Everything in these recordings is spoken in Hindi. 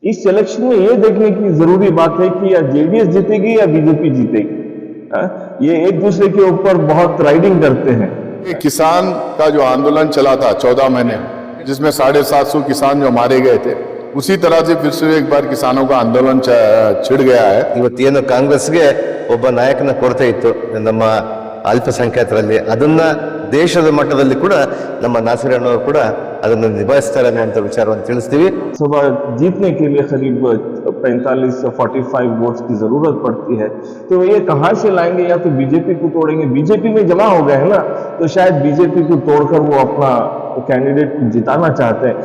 इस इलेक्शन में ये देखने की जरूरी बात है कि या जेडीएस जीतेगी या बीजेपी जीतेगी। ये एक दूसरे के ऊपर बहुत राइडिंग करते हैं। किसान का जो आंदोलन चला था 14 महीने, जिसमें 750 किसान जो मारे गए थे, उसी तरह से फिर से एक बार किसानों का आंदोलन छिड़ गया है। ಇವತ್ತೇನು ಕಾಂಗ್ರೆಸ್ಗೆ ಒಬ್ಬ ನಾಯಕನ ಕೊರತೆ ಇತ್ತು ನಮ್ಮ ಅಲ್ಪಸಂಖ್ಯಾತರಲ್ಲಿ, ಅದನ್ನ ದೇಶದ ಮಟ್ಟದಲ್ಲಿ ಕೂಡ ನಮ್ಮ ನಾಸಿರ್ ಅಣ್ಣವರು ಕೂಡ ಅದನ್ನು ನಿಭಾಯಿಸ್ತಾರೆ ಅನ್ನುವಂಥ ವಿಚಾರವನ್ನು ತಿಳಿಸ್ತೀವಿ। सभा जीतने के लिए करीब 45 से 45 वोट्स की जरूरत पड़ती है, तो ये कहां से लाएंगे? या तो बीजेपी को तोड़ेंगे, बीजेपी में जमा हो गए है ना, तो शायद बीजेपी को तोड़कर वो अपना कैंडिडेट जिताना चाहते हैं।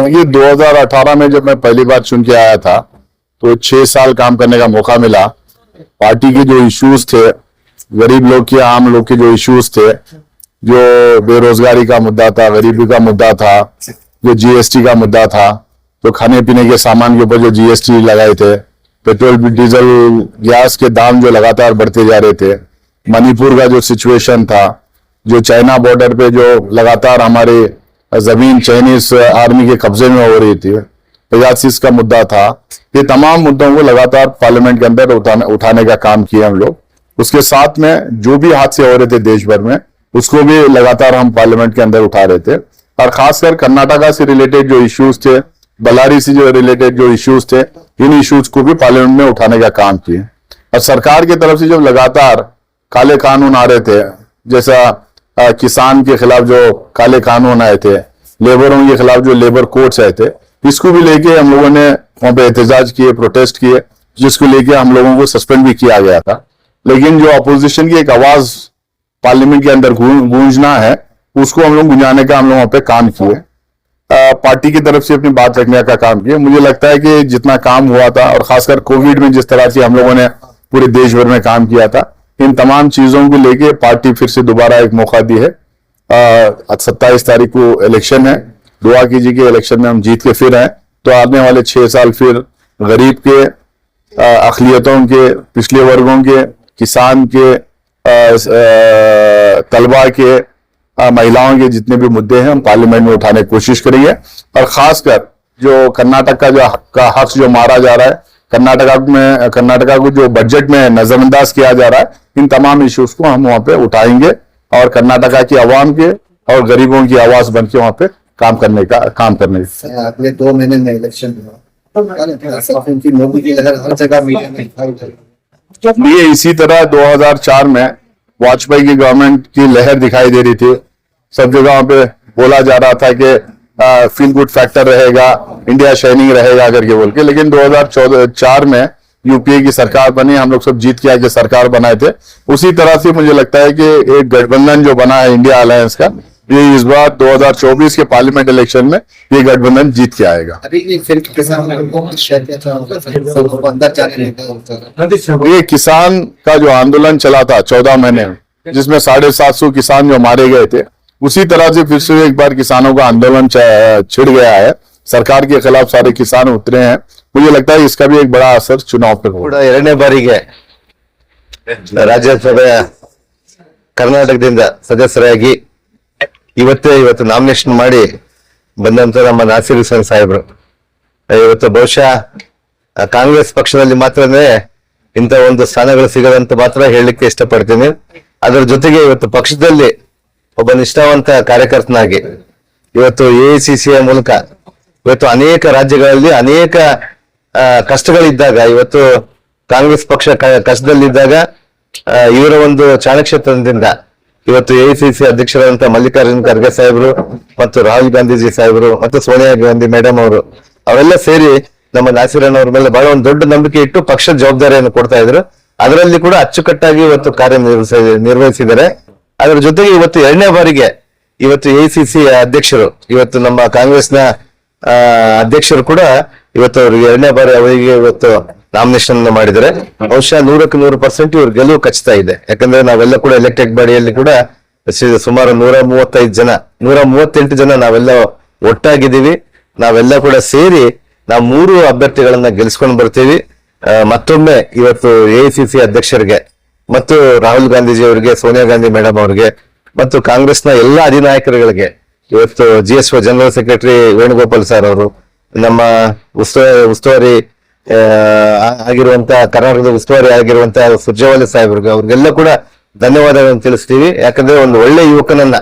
ये 2018 में जब मैं पहली बार चुन के आया था तो 6 साल काम करने का मौका मिला। पार्टी के जो इश्यूज थे, गरीब लोग के, आम लोग के जो इश्यूज थे, जो बेरोजगारी का मुद्दा था, गरीबी का मुद्दा था, जो जीएसटी का मुद्दा था, तो खाने पीने के सामान के ऊपर जो जीएसटी लगाए थे, पेट्रोल डीजल गैस के दाम जो लगातार बढ़ते जा रहे थे, मणिपुर का जो सिचुएशन था, जो चाइना बॉर्डर पे जो लगातार हमारे जमीन चाइनीज आर्मी के कब्जे में हो रही थी, पेगासिस का मुद्दा था, ये तमाम मुद्दों को लगातार पार्लियामेंट के अंदर उठाने का काम किया हम लोग। उसके साथ में जो भी हादसे हो रहे थे देश भर में, उसको भी लगातार हम पार्लियामेंट के अंदर उठा रहे थे। और खासकर कर्नाटका से रिलेटेड जो इश्यूज थे, बल्लारी से जो रिलेटेड जो इश्यूज थे, इन इश्यूज को भी पार्लियामेंट में उठाने का काम किए। और सरकार की तरफ से जब लगातार काले कानून आ रहे थे, जैसा किसान के खिलाफ जो काले कानून आए थे, लेबरों के खिलाफ जो लेबर कोड्स आए थे, इसको भी लेके हम लोगों ने वहां पे एहतजाज किए, प्रोटेस्ट किए, जिसको लेके हम लोगों को सस्पेंड भी किया गया था। लेकिन जो अपोजिशन की एक आवाज पार्लियामेंट के अंदर गूंजना है, उसको हम लोग गुंजाने का हम लोग वहां पे काम किए, पार्टी की तरफ से अपनी बात रखने का काम किया। मुझे लगता है कि जितना काम हुआ था, और खासकर कोविड में जिस तरह से हम लोगों ने पूरे देश भर में काम किया था, इन तमाम चीजों को लेके पार्टी फिर से दोबारा एक मौका दी है। 27 तारीख को इलेक्शन है, दुआ कीजिए कि इलेक्शन में हम जीत के फिर आए, तो आने वाले 6 साल फिर गरीब के, अक़लियतों के, पिछले वर्गों के, किसान के, तलबा के, महिलाओं के जितने भी मुद्दे हैं हम पार्लियामेंट में उठाने की कोशिश करेंगे। और खासकर जो कर्नाटक का जो हक जो मारा जा रहा है, कर्नाटका को जो बजट में नजरअंदाज किया जा रहा है, इन तमाम इश्यूज को हम वहां पे उठाएंगे और कर्नाटका की आवाम के और गरीबों की आवाज बन के वहां पे काम करने का अगले 2 महीने में इलेक्शन मोदी की लहर हर जगह मीडिया में। ये इसी तरह 2004 में वाजपेयी की गवर्नमेंट की लहर दिखाई दे रही थी, सब जगह पे बोला जा रहा था कि फील गुड फैक्टर रहेगा, इंडिया शाइनिंग रहेगा करके बोल के। लेकिन 2004 में यूपीए की सरकार बनी, हम लोग सब जीत के आके सरकार बनाए थे। उसी तरह से मुझे लगता है कि एक गठबंधन जो बना है इंडिया अलायंस का, ये इस बार 2024 के पार्लियामेंट इलेक्शन में ये गठबंधन जीत के आएगा। ये किसान का जो आंदोलन चला था 14 महीने, जिसमें 750 किसान जो मारे गए थे, उसी तरह से फिर से एक बार किसानों का आंदोलन छिड़ गया है। सरकार के खिलाफ सारे किसान उतरे हैं। मुझे लगता है इसका भी एक बड़ा असर चुनाव पे होगा। 2ನೇ ಬಾರಿಗೆ ರಾಜ್ಯಸಭೆಯ ಕರ್ನಾಟಕದಿಂದ ಸದಸ್ಯರಾಗಿ ಇವತ್ತು ನಾಮಿನೇಷನ್ ಮಾಡಿ ಬಂದಂತ ನಮ್ಮ ನಾಸಿರ್ ಹುಸೇನ್ ಸಾಹೇಬ್ರು, ಇವತ್ತು ಬಹುಶಃ ಕಾಂಗ್ರೆಸ್ ಪಕ್ಷದಲ್ಲಿ ಮಾತ್ರನೇ ಇಂಥ ಒಂದು ಸ್ಥಾನಗಳು ಸಿಗದಂತ ಮಾತ್ರ ಹೇಳಲಿಕ್ಕೆ ಇಷ್ಟಪಡ್ತೀನಿ। ಅದರ ಜೊತೆಗೆ ಇವತ್ತು ಪಕ್ಷದಲ್ಲಿ ಒಬ್ಬ ನಿಷ್ಠಾವಂತ ಕಾರ್ಯಕರ್ತನಾಗಿ ಇವತ್ತು ಎಐಸಿಸಿಯ ಮೂಲಕ ಇವತ್ತು ಅನೇಕ ರಾಜ್ಯಗಳಲ್ಲಿ ಅನೇಕ ಕಷ್ಟಗಳಿದ್ದಾಗ, ಇವತ್ತು ಕಾಂಗ್ರೆಸ್ ಪಕ್ಷ ಕಷ್ಟದಲ್ಲಿದ್ದಾಗ ಇವರ ಒಂದು ಚಾಣಕ್ಷತನದಿಂದ ಇವತ್ತು ಎಐಸಿಸಿ ಅಧ್ಯಕ್ಷರಾದಂತಹ ಮಲ್ಲಿಕಾರ್ಜುನ್ ಖರ್ಗೆ ಸಾಹೇಬರು ಮತ್ತು ರಾಹುಲ್ ಗಾಂಧೀಜಿ ಸಾಹೇಬರು ಮತ್ತು ಸೋನಿಯಾ ಗಾಂಧಿ ಮೇಡಮ್ ಅವರು ಅವರೆಲ್ಲ ಸೇರಿ ನಮ್ಮ ನಾಸೀರಣ್ಣವ್ರ ಮೇಲೆ ಬಹಳ ಒಂದು ದೊಡ್ಡ ನಂಬಿಕೆ ಇಟ್ಟು ಪಕ್ಷದ ಜವಾಬ್ದಾರಿಯನ್ನು ಕೊಡ್ತಾ ಇದ್ರು. ಅದರಲ್ಲಿ ಕೂಡ ಅಚ್ಚುಕಟ್ಟಾಗಿ ಇವತ್ತು ನಿರ್ವಹಿಸಿದ್ದಾರೆ. ಅದರ ಜೊತೆಗೆ ಇವತ್ತು 2ನೇ ಬಾರಿಗೆ ಇವತ್ತು ACC ಅಧ್ಯಕ್ಷರು, ಇವತ್ತು ನಮ್ಮ ಕಾಂಗ್ರೆಸ್ನ ಅಧ್ಯಕ್ಷರು ಕೂಡ ಇವತ್ತು ಅವ್ರಿಗೆ 2ನೇ ಬಾರಿ ಅವರಿಗೆ ಇವತ್ತು ನಾಮಿನೇಷನ್ ಮಾಡಿದರೆ ಬಹುಶಃ 100% ಇವ್ರ ಗೆಲುವು ಖಚಿತ ಇದೆ. ಯಾಕಂದ್ರೆ ನಾವೆಲ್ಲ ಕೂಡ ಎಲೆಕ್ಟೆಡ್ ಬಾಡಿಯಲ್ಲಿ ಕೂಡ ಸುಮಾರು 138 ಜನ ನಾವೆಲ್ಲ ಒಟ್ಟಾಗಿದ್ದೀವಿ. ನಾವೆಲ್ಲ ಕೂಡ ಸೇರಿ ನಾವು 3 ಅಭ್ಯರ್ಥಿಗಳನ್ನ ಗೆಲ್ಸ್ಕೊಂಡು ಬರ್ತೀವಿ. ಮತ್ತೊಮ್ಮೆ ಇವತ್ತು ACC ಅಧ್ಯಕ್ಷರಿಗೆ ಮತ್ತು ರಾಹುಲ್ ಗಾಂಧೀಜಿ ಅವರಿಗೆ, ಸೋನಿಯಾ ಗಾಂಧಿ ಮೇಡಮ್ ಅವರಿಗೆ ಮತ್ತು ಕಾಂಗ್ರೆಸ್ನ ಎಲ್ಲಾ ಅಧಿನಾಯಕರುಗಳಿಗೆ, ಇವತ್ತು GSO general secretary Venugopal sir ಅವರು, ನಮ್ಮ ಉಸ್ತುವಾರಿ ಆಗಿರುವಂತಹ ಕರ್ನಾಟಕದ ಉಸ್ತುವಾರಿ ಆಗಿರುವಂತಹ ಸುರ್ಜೇವಾಲ ಸಾಹೇಬ್ರಿಗೆ, ಅವ್ರಿಗೆಲ್ಲ ಕೂಡ ಧನ್ಯವಾದಗಳನ್ನು ತಿಳಿಸ್ತೀವಿ. ಯಾಕಂದ್ರೆ ಒಂದು ಒಳ್ಳೆ ಯುವಕನನ್ನ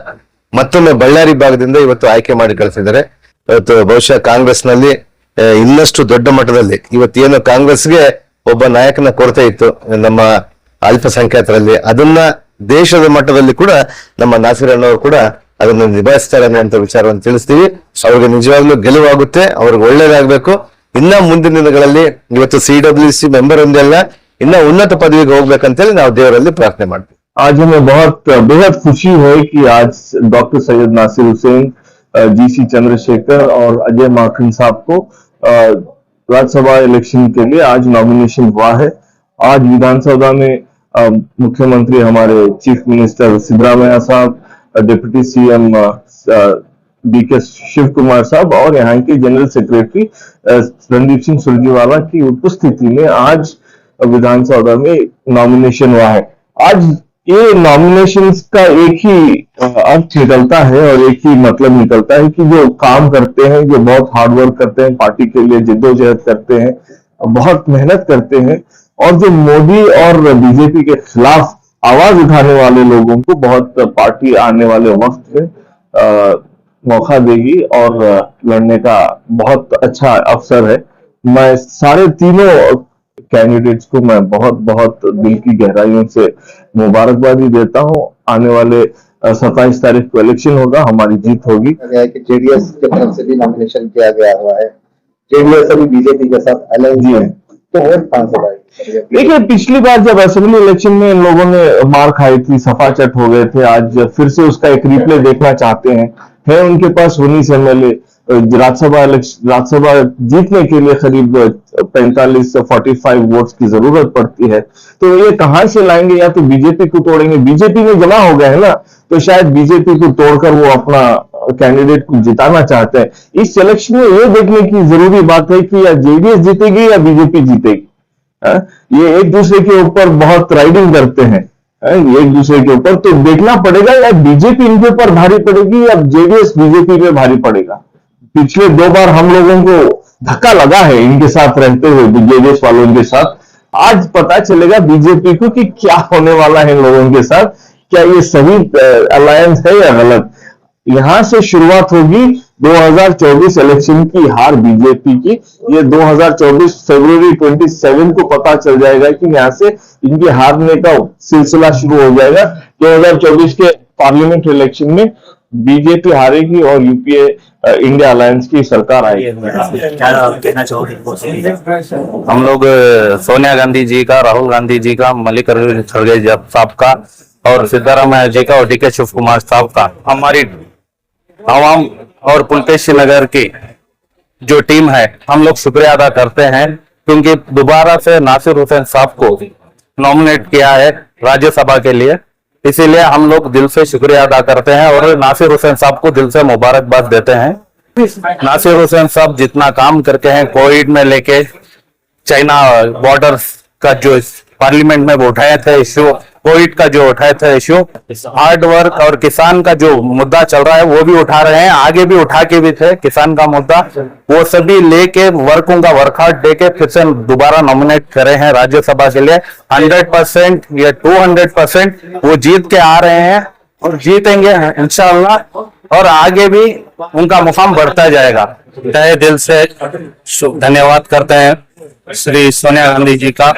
ಮತ್ತೊಮ್ಮೆ ಬಳ್ಳಾರಿ ಭಾಗದಿಂದ ಇವತ್ತು ಆಯ್ಕೆ ಮಾಡಿ ಕಳಿಸಿದ್ದಾರೆ. ಇವತ್ತು ಬಹುಶಃ ಕಾಂಗ್ರೆಸ್ನಲ್ಲಿ ಇನ್ನಷ್ಟು ದೊಡ್ಡ ಮಟ್ಟದಲ್ಲಿ ಇವತ್ತೇನು ಕಾಂಗ್ರೆಸ್ಗೆ ಒಬ್ಬ ನಾಯಕನ ಕೊರತೆ ಇತ್ತು ನಮ್ಮ ಅಲ್ಪಸಂಖ್ಯಾತರಲ್ಲಿ, ಅದನ್ನ ದೇಶದ ಮಟ್ಟದಲ್ಲಿ ಕೂಡ ನಮ್ಮ ನಾಸೀರಣ್ಣವರು ಕೂಡ ಅದನ್ನು ನಿಭಾಯಿಸ್ತಾರೆ ಅನ್ನುವಂತ ವಿಚಾರವನ್ನು ತಿಳಿಸ್ತೀವಿ. ಅವ್ರಿಗೆ ನಿಜವಾಗ್ಲೂ ಗೆಲುವಾಗುತ್ತೆ, ಅವ್ರಿಗೆ ಒಳ್ಳೇದಾಗ್ಬೇಕು. ಇನ್ನ ಮುಂದಿನ ದಿನಗಳಲ್ಲಿ ಇವತ್ತು CWC ಮೆಂಬರ್ ಒಂದೆಲ್ಲ ಇನ್ನ ಉನ್ನತ ಪದವಿಗೆ ಹೋಗ್ಬೇಕಂತೇಳಿ ನಾವು ದೇವರಲ್ಲಿ ಪ್ರಾರ್ಥನೆ ಮಾಡ್ತೀವಿ. आज हमें बहुत बेहद खुशी है कि आज डॉक्टर सैयद नासिर हुसैन, GC चंद्रशेखर और अजय माखन साहब को राज्यसभा इलेक्शन के लिए आज नॉमिनेशन हुआ है। आज विधानसभा में मुख्यमंत्री हमारे चीफ मिनिस्टर सिद्धरामैया साहब, deputy CM DK Shiv Kumar साहब और यहाँ के जनरल सेक्रेटरी रणदीप सिंह सुरजेवाला की उपस्थिति में आज विधानसभा में नॉमिनेशन हुआ है। आज ये नॉमिनेशन का एक ही अर्थ निकलता है और एक ही मतलब निकलता है कि जो काम करते हैं, जो बहुत हार्ड वर्क करते हैं, पार्टी के लिए जिद्दोजहद करते हैं, बहुत मेहनत करते हैं, और जो मोदी और बीजेपी के खिलाफ आवाज उठाने वाले लोगों को बहुत पार्टी आने वाले वक्त में मौका देगी और लड़ने का बहुत अच्छा अवसर है। मैं सारे तीनों कैंडिडेट्स को मैं बहुत बहुत दिल की गहराइयों से मुबारकबादी देता हूं। आने वाले 27 तारीख को इलेक्शन होगा, हमारी जीत होगी। गया है कि JDS की तरफ से भी नॉमिनेशन किया गया हुआ है। JDS अभी BJP के साथ अलायंस है, तो और कहां से लाएगी? देखिए, पिछली बार जब असेंबली इलेक्शन में इन लोगों ने मार खाई थी, सफाचट हो गए थे, आज फिर से उसका एक रिप्ले देखना चाहते हैं। है उनके पास 19 MLA। राज्यसभा जीतने के लिए करीब 45 से 45 वोट्स की जरूरत पड़ती है। तो ये कहां से लाएंगे? या तो बीजेपी को तोड़ेंगे, बीजेपी में जमा हो गए हैं ना, तो शायद बीजेपी को तोड़कर वो अपना कैंडिडेट को जिताना चाहते हैं। इस इलेक्शन में ये देखने की जरूरी बात है कि या JDS जीतेगी या बीजेपी जीतेगी। ये एक दूसरे के ऊपर बहुत राइडिंग करते हैं, एक दूसरे के ऊपर। तो देखना पड़ेगा या बीजेपी इनके ऊपर भारी पड़ेगी या JDS बीजेपी पे भारी पड़ेगा। पिछले 2 बार हम लोगों को धक्का लगा है इनके साथ रहते हुए, JDS वालों के साथ। आज पता चलेगा बीजेपी को कि क्या होने वाला है इन लोगों के साथ, क्या ये सही अलायंस है या गलत। यहां से शुरुआत होगी 2024 इलेक्शन की हार बीजेपी की। ये 2024 फरवरी 27 को पता चल जाएगा कि यहां से इनके हारने का सिलसिला शुरू हो जाएगा। 2024 के पार्लियामेंट इलेक्शन में बीजेपी हारेगी और UPA इंडिया अलायंस की सरकार आएगी। क्या कहना चाहोगे? हम लोग सोनिया गांधी जी का, राहुल गांधी जी का, मल्लिकार्जुन खड़गे साहब का और सिद्धरामैया जी का और DK शिव कुमार साहब का, हमारी आवाम और पुलकेशी नगर की जो टीम है, हम लोग शुक्रिया अदा करते हैं क्योंकि दोबारा से नासिर हुसैन साहब को नॉमिनेट किया है राज्यसभा के लिए। इसीलिए हम लोग दिल से शुक्रिया अदा करते हैं और नासिर हुसैन साहब को दिल से मुबारकबाद देते हैं। नासिर हुसैन साहब जितना काम करके हैं, कोविड में लेके चाइना बॉर्डर का जो पार्लियामेंट में वो उठाए थे इश्यू, कोविड का जो उठाए थे इश्यू, हार्ड वर्क और किसान का जो मुद्दा चल रहा है वो भी उठा रहे हैं, आगे भी उठा के भी थे किसान का मुद्दा, वो सभी लेके वर्कों का वर्कआउट देके फिर से दोबारा नॉमिनेट करे हैं राज्यसभा के लिए। 100% या 200% वो जीत के आ रहे हैं और जीतेंगे इंशाअल्लाह, और आगे भी उनका मुकाम बढ़ता जाएगा। तहे दिल से धन्यवाद करते हैं श्री सोनिया गांधी जी का,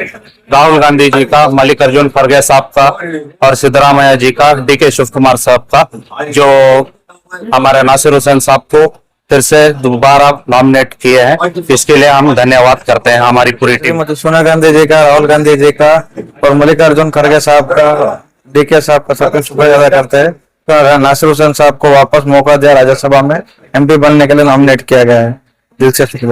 राहुल गांधी जी का, मल्लिकार्जुन खड़गे साहब का और सिद्धरामैया जी का, DK शिव कुमार साहब का, जो हमारे नासिर हुसैन साहब को फिर से दोबारा नॉमिनेट किए हैं, इसके लिए हम धन्यवाद करते हैं हमारी पूरी टीम। सोनिया गांधी जी का, राहुल गांधी जी का और मल्लिकार्जुन खड़गे साहब का, डीके साहब का सबका शुक्रिया अदा करते हैं। तो नासिर हुसैन साहब को वापस मौका दिया, राज्यसभा में एमपी बनने के लिए नॉमिनेट किया गया है। दिल से शुक्रिया।